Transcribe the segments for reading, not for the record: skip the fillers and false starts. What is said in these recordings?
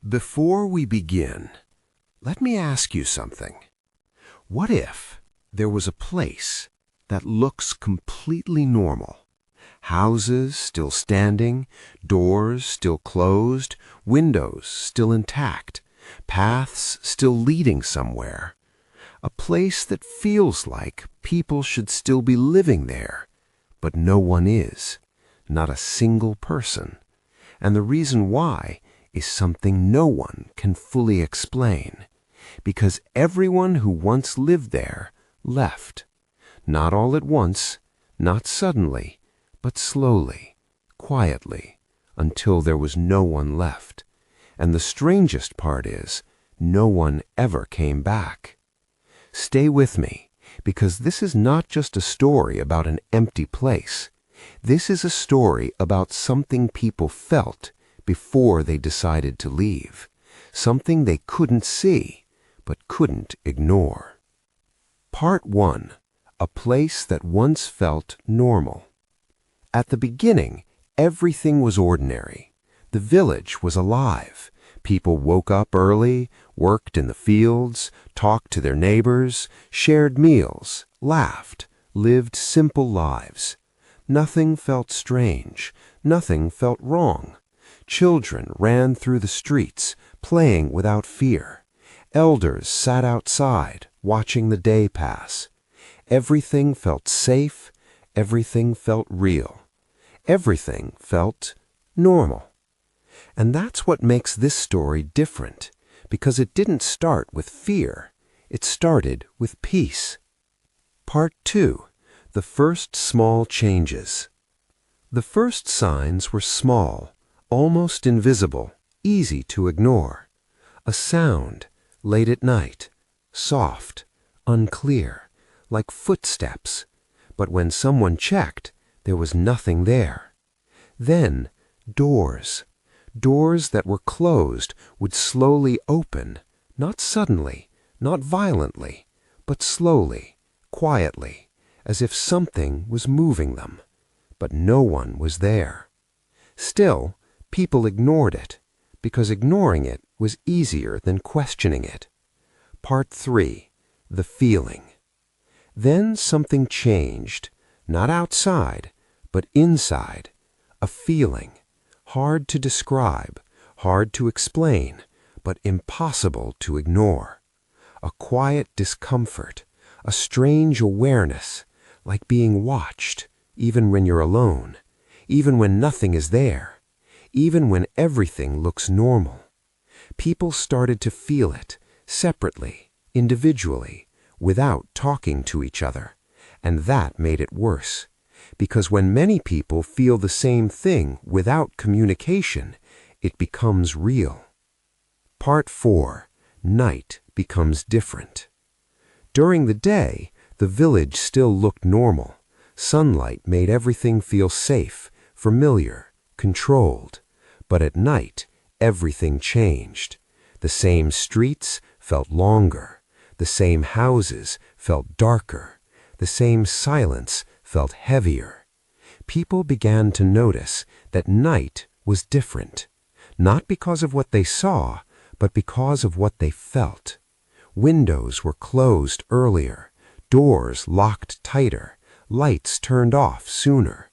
Before we begin, let me ask you something. What if there was a place that looks completely normal? Houses still standing, doors still closed, windows still intact, paths still leading somewhere. A place that feels like people should still be living there, but no one is, not a single person. And the reason why is something no one can fully explain. Because everyone who once lived there left. Not all at once, not suddenly, but slowly, quietly, until there was no one left. And the strangest part is, no one ever came back. Stay with me, because this is not just a story about an empty place. This is a story about something people felt before they decided to leave. Something they couldn't see, but couldn't ignore. Part 1. A place that once felt normal. At the beginning, everything was ordinary. The village was alive. People woke up early, worked in the fields, talked to their neighbors, shared meals, laughed, lived simple lives. Nothing felt strange. Nothing felt wrong. Children ran through the streets, playing without fear. Elders sat outside, watching the day pass. Everything felt safe. Everything felt real. Everything felt normal. And that's what makes this story different, because it didn't start with fear. It started with peace. Part 2. The first small changes. The first signs were small, almost invisible, easy to ignore. A sound, late at night, soft, unclear, like footsteps. But when someone checked, there was nothing there. Then, doors. Doors that were closed would slowly open, not suddenly, not violently, but slowly, quietly, as if something was moving them. But no one was there. Still, people ignored it, because ignoring it was easier than questioning it. Part 3. The feeling. Then something changed, not outside, but inside. A feeling, hard to describe, hard to explain, but impossible to ignore. A quiet discomfort, a strange awareness, like being watched, even when you're alone, even when nothing is there. Even when everything looks normal. People started to feel it, separately, individually, without talking to each other. And that made it worse. Because when many people feel the same thing without communication, it becomes real. Part 4. Night becomes different. During the day, the village still looked normal. Sunlight made everything feel safe, familiar, controlled. But at night, everything changed. The same streets felt longer. The same houses felt darker. The same silence felt heavier. People began to notice that night was different, not because of what they saw, but because of what they felt. Windows were closed earlier, doors locked tighter, lights turned off sooner.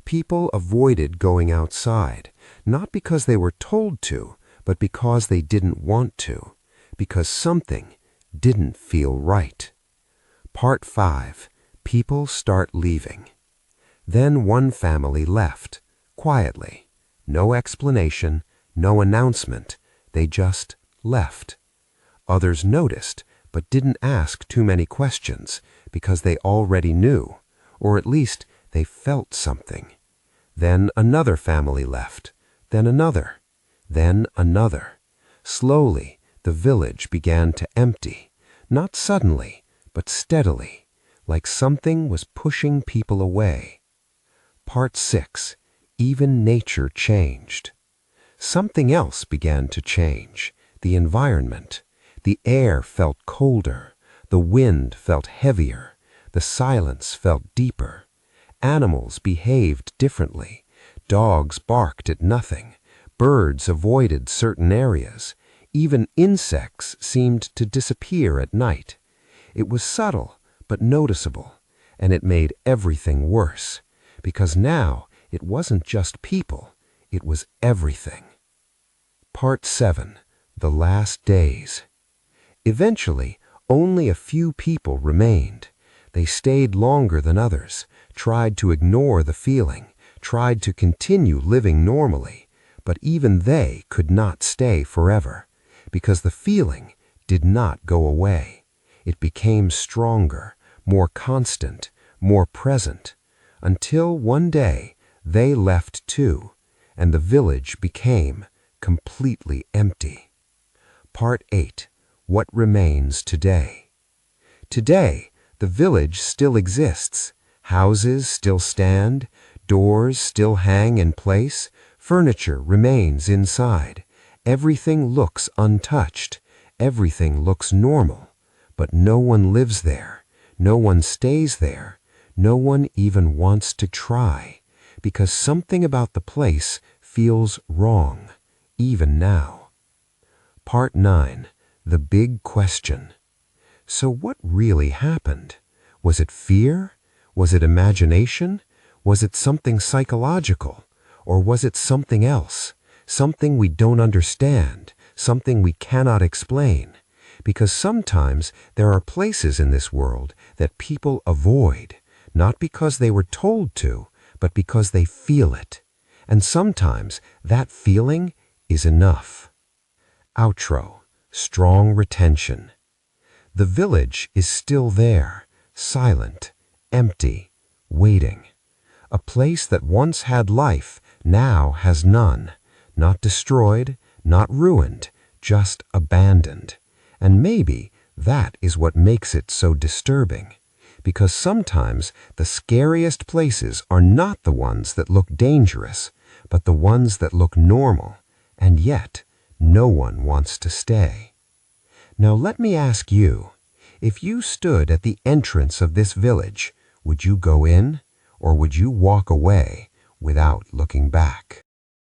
People avoided going outside, not because they were told to, but because they didn't want to, because something didn't feel right. Part 5. People start leaving. Then one family left, quietly. No explanation, no announcement. They just left. Others noticed, but didn't ask too many questions, because they already knew, or at least they felt something. Then another family left, then another, then another. Slowly, the village began to empty, not suddenly, but steadily, like something was pushing people away. Part 6. Even nature changed. Something else began to change, the environment. The air felt colder, the wind felt heavier, the silence felt deeper. Animals behaved differently. Dogs barked at nothing. Birds avoided certain areas. Even insects seemed to disappear at night. It was subtle, but noticeable, and it made everything worse, because now it wasn't just people, it was everything. Part 7. The Last Days. Eventually, only a few people remained. They stayed longer than others, tried to ignore the feeling, tried to continue living normally, but even they could not stay forever, because the feeling did not go away. It became stronger, more constant, more present, until one day they left too, and the village became completely empty. Part 8. What remains today? Today, the village still exists. Houses still stand, doors still hang in place, furniture remains inside. Everything looks untouched, everything looks normal, but no one lives there, no one stays there, no one even wants to try, because something about the place feels wrong, even now. Part 9. The Big Question. So what really happened? Was it fear? Was it imagination? Was it something psychological? Or was it something else? Something we don't understand, something we cannot explain? Because sometimes there are places in this world that people avoid, not because they were told to, but because they feel it. And sometimes that feeling is enough. Outro. Strong retention. The village is still there, silent, empty, waiting. A place that once had life now has none, not destroyed, not ruined, just abandoned. And maybe that is what makes it so disturbing, because sometimes the scariest places are not the ones that look dangerous, but the ones that look normal, and yet no one wants to stay. Now let me ask you, if you stood at the entrance of this village, would you go in, or would you walk away without looking back?